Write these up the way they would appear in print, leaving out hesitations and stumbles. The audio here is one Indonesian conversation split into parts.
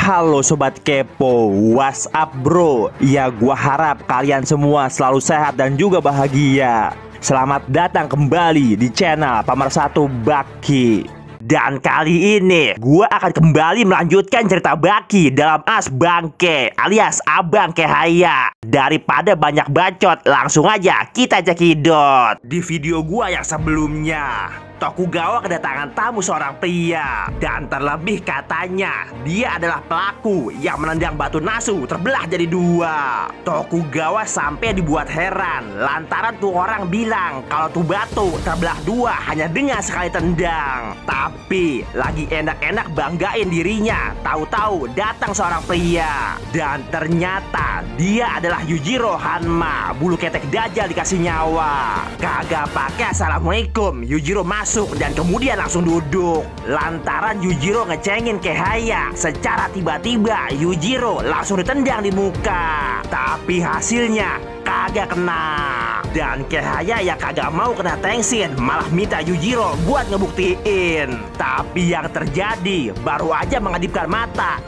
Halo Sobat Kepo, what's up bro? Ya gua harap kalian semua selalu sehat dan juga bahagia. Selamat datang kembali di channel Pemersatu Baki. Dan kali ini gua akan kembali melanjutkan cerita Baki dalam As Bangke alias Abang Kehaya. Daripada banyak bacot, langsung aja kita cekidot. Di video gua yang sebelumnya, Tokugawa kedatangan tamu seorang pria. Dan terlebih katanya dia adalah pelaku yang menendang batu nasu terbelah jadi dua. Tokugawa sampai dibuat heran lantaran tuh orang bilang kalau tuh batu terbelah dua hanya dengan sekali tendang. Tapi lagi enak-enak banggain dirinya, tahu-tahu datang seorang pria. Dan ternyata dia adalah Yujiro Hanma, bulu ketek dajal dikasih nyawa. Kagak pakai assalamualaikum, Yujiro masuk dan kemudian langsung duduk. Lantaran Yujiro ngecengin Kehaya, secara tiba-tiba Yujiro langsung ditendang di muka. Tapi hasilnya kagak kena. Dan Kehaya ya kagak mau kena tengsin, malah minta Yujiro buat ngebuktiin. Tapi yang terjadi baru aja mengedipkan mata,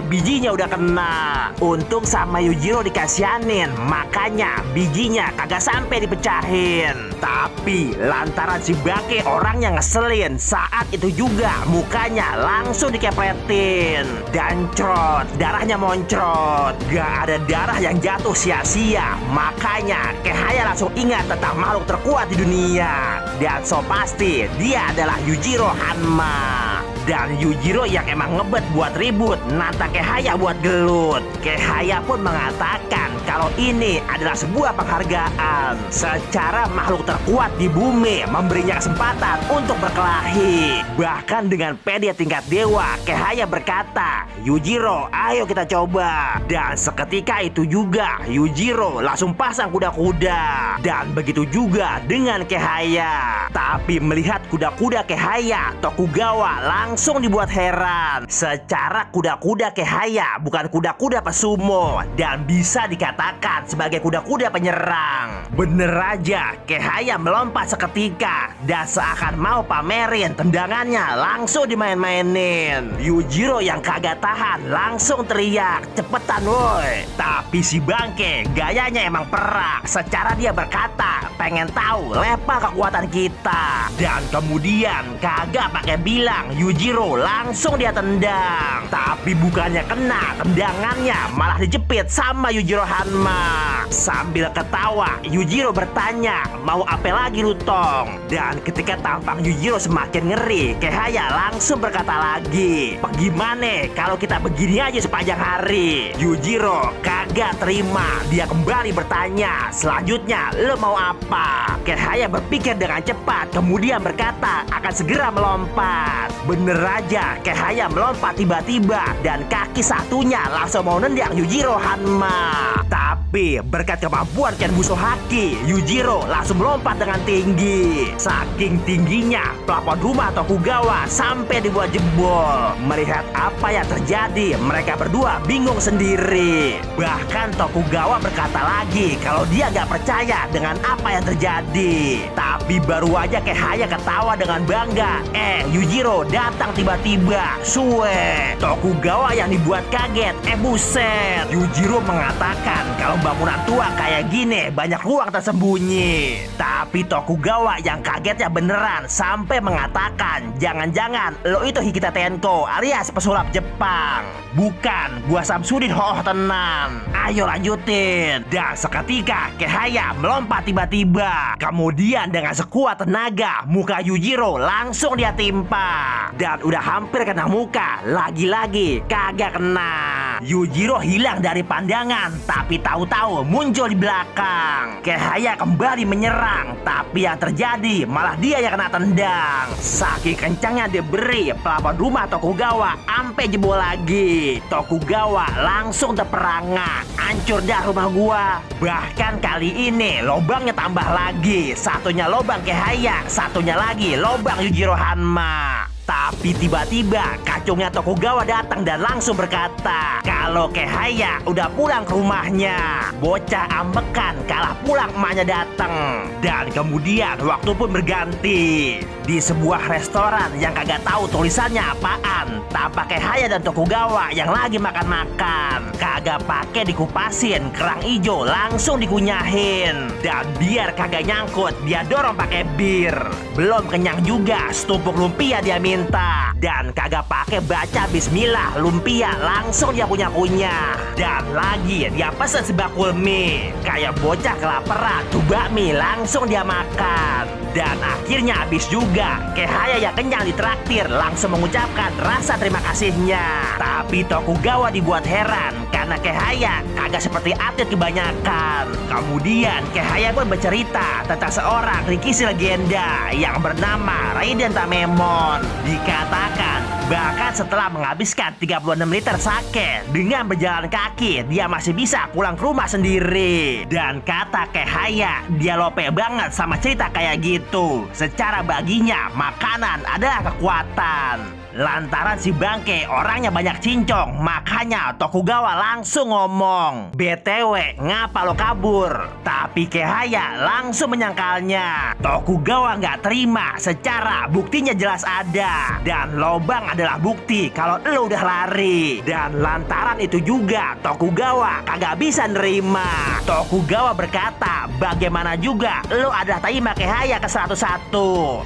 bijinya udah kena. Untung sama Yujiro dikasihanin, makanya bijinya kagak sampai dipecahin. Tapi lantaran si Bake orangnya ngeselin, saat itu juga mukanya langsung dikepretin. Dan crot, darahnya moncrot. Gak ada darah yang jatuh sia-sia. Makanya Kehaya langsung ingat tentang makhluk terkuat di dunia. Dan so pasti dia adalah Yujiro Hanma. Dan Yujiro yang emang ngebet buat ribut, nantang Kehaya buat gelut. Kehaya pun mengatakan kalau ini adalah sebuah penghargaan. Secara makhluk terkuat di bumi memberinya kesempatan untuk berkelahi. Bahkan dengan pede tingkat dewa, Kehaya berkata, "Yujiro, ayo kita coba." Dan seketika itu juga Yujiro langsung pasang kuda-kuda. Dan begitu juga dengan Kehaya. Tapi melihat kuda-kuda Kehaya, Tokugawa langsung dibuat heran. Secara kuda-kuda Kehaya bukan kuda-kuda pesumo dan bisa dikatakan sebagai kuda-kuda penyerang. Bener aja, Kehaya melompat seketika dan seakan mau pamerin tendangannya langsung dimain-mainin. Yujiro yang kagak tahan langsung teriak, "Cepetan woi." Tapi si Bangke gayanya emang perak. Secara dia berkata, pengen tahu level kekuatan kita. Dan kemudian kagak pakai bilang, Yujiro langsung dia tendang. Tapi bukannya kena tendangannya, malah dijepit sama Yujiro Hanma. Sambil ketawa, Yujiro bertanya, "Mau apa lagi lu Tong?" Dan ketika tampang Yujiro semakin ngeri, Kehaya langsung berkata lagi, "Gimana kalau kita begini aja sepanjang hari?" Yujiro kagak terima. Dia kembali bertanya, "Selanjutnya lo mau apa?" Kehaya berpikir dengan cepat, kemudian berkata akan segera melompat. Bener aja, Kehaya melompat tiba-tiba dan kaki satunya langsung mau nendang Yujiro Hanma. Tapi berkat kemampuan Kenbusou Haki, Yujiro langsung melompat dengan tinggi. Saking tingginya, plafon rumah Tokugawa sampai dibuat jebol. Melihat apa yang terjadi, mereka berdua bingung sendiri. Bahkan Tokugawa berkata lagi kalau dia gak percaya dengan apa yang terjadi. Tapi baru aja Kehaya ketawa dengan bangga, Yujiro datang tiba-tiba. Suwe, Tokugawa yang dibuat kaget. Buset. Yujiro mengatakan kalau bangunan tua kayak gini banyak ruang tersembunyi. Tapi Tokugawa yang kagetnya beneran sampai mengatakan, "Jangan-jangan lo itu Hikita Tenko alias pesulap Jepang." "Bukan, gua Samsudin Hoh tenan." "Ayo lanjutin." Dan seketika Kehaya melompat tiba-tiba. Kemudian dengan sekuat tenaga muka Yujiro langsung dia timpa. Dan udah hampir kena muka, lagi-lagi kagak kena. Yujiro hilang dari pandangan, tapi tahu-tahu muncul di belakang. Kehaya kembali menyerang, tapi yang terjadi malah dia yang kena tendang. Saking kencangnya dia beri, plafon rumah Tokugawa ampe jebol lagi. Tokugawa langsung terperangah, hancur dah rumah gua. Bahkan kali ini lobangnya tambah lagi. Satunya lobang Kehaya, satunya lagi lobang Yujiro Hanma. Tapi tiba-tiba kacungnya Tokugawa datang dan langsung berkata kalau Kehaya udah pulang ke rumahnya. Bocah ambekan makan, kalah pulang emaknya datang. Dan kemudian waktu pun berganti. Di sebuah restoran yang kagak tahu tulisannya apaan, tampak Haya dan Tokugawa yang lagi makan-makan. Kagak pakai dikupasin, kerang ijo langsung dikunyahin. Dan biar kagak nyangkut, dia dorong pakai bir. Belum kenyang juga, setumpuk lumpia dia minta. Dan kagak pakai baca bismillah, lumpia langsung dia punya-punya. Dan lagi dia pesen sebakul mie. Kayak bocah kelaparan, tuh bakmi langsung dia makan. Dan akhirnya habis juga. Haya yang kenyang ditraktir langsung mengucapkan rasa terima kasihnya. Tapi Tokugawa dibuat heran karena Haya kagak seperti atlet kebanyakan. Kemudian Haya pun bercerita tentang seorang rikishi legenda yang bernama Raiden Tamemon. Dikatakan bahkan setelah menghabiskan 36 liter sake dengan berjalan kaki, dia masih bisa pulang ke rumah sendiri. Dan kata Haya, dia lope banget sama cerita kayak gitu. Secara baginya, makanan adalah kekuatan. Lantaran si bangke orangnya banyak cincong, makanya Tokugawa langsung ngomong, "BTW, ngapa lo kabur?" Tapi Haya langsung menyangkalnya. Tokugawa nggak terima, secara buktinya jelas ada. Dan lobang adalah bukti kalau lo udah lari. Dan lantaran itu juga Tokugawa kagak bisa nerima. Tokugawa berkata, bagaimana juga lo adalah Taima Haya ke-101.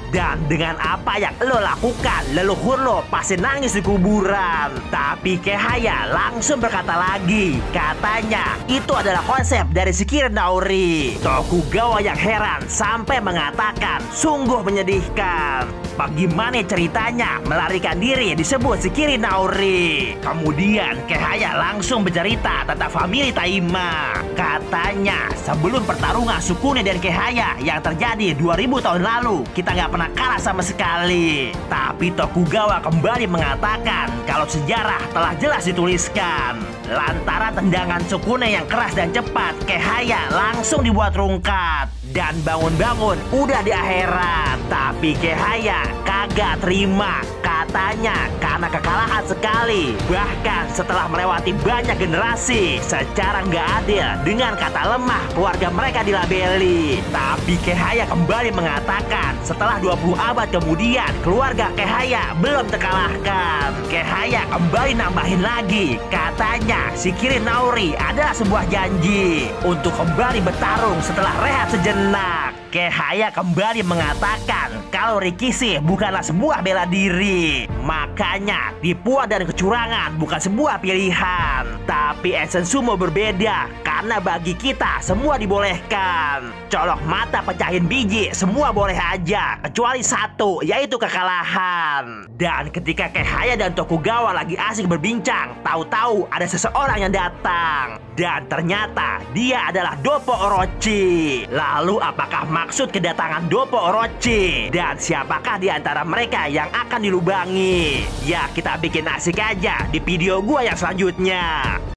Dan dengan apa yang lo lakukan, leluhur lo pasti nangis di kuburan. Tapi Haya langsung berkata lagi, katanya itu adalah konsep dari Shikiri Naori. Tokugawa yang heran sampai mengatakan sungguh menyedihkan. Bagaimana ceritanya melarikan diri disebut Shikiri Naori. Kemudian Haya langsung bercerita tentang famili Taima. Katanya sebelum pertarungan Sukune dan Haya yang terjadi 2000 tahun lalu, kita nggak pernah kalah sama sekali. Tapi Tokugawa kembali mengatakan kalau sejarah telah jelas dituliskan. Lantaran tendangan Sukune yang keras dan cepat, Haya langsung dibuat rungkat. Dan bangun-bangun udah di akhirat. Tapi Haya kagak terima. Katanya karena kekalahan sekali. Bahkan setelah melewati banyak generasi, secara nggak adil dengan kata lemah keluarga mereka dilabeli. Tapi Haya kembali mengatakan setelah 20 abad kemudian keluarga Haya belum terkalahkan. Haya kembali nambahin lagi, katanya Shikiri Naori adalah sebuah janji untuk kembali bertarung setelah rehat sejenak. Haya kembali mengatakan kalau rikishi bukanlah sebuah bela diri. Makanya tipuan dan kecurangan bukan sebuah pilihan. Tapi essence sumo berbeda, karena bagi kita semua dibolehkan. Colok mata, pecahin biji, semua boleh aja, kecuali satu, yaitu kekalahan. Dan ketika Haya dan Tokugawa lagi asik berbincang, tahu-tahu ada seseorang yang datang. Dan ternyata dia adalah Doppo Orochi. Lalu apakah maksud kedatangan Doppo Orochi? Dan siapakah di antara mereka yang akan dilubangi? Ya, kita bikin asik aja di video gua yang selanjutnya.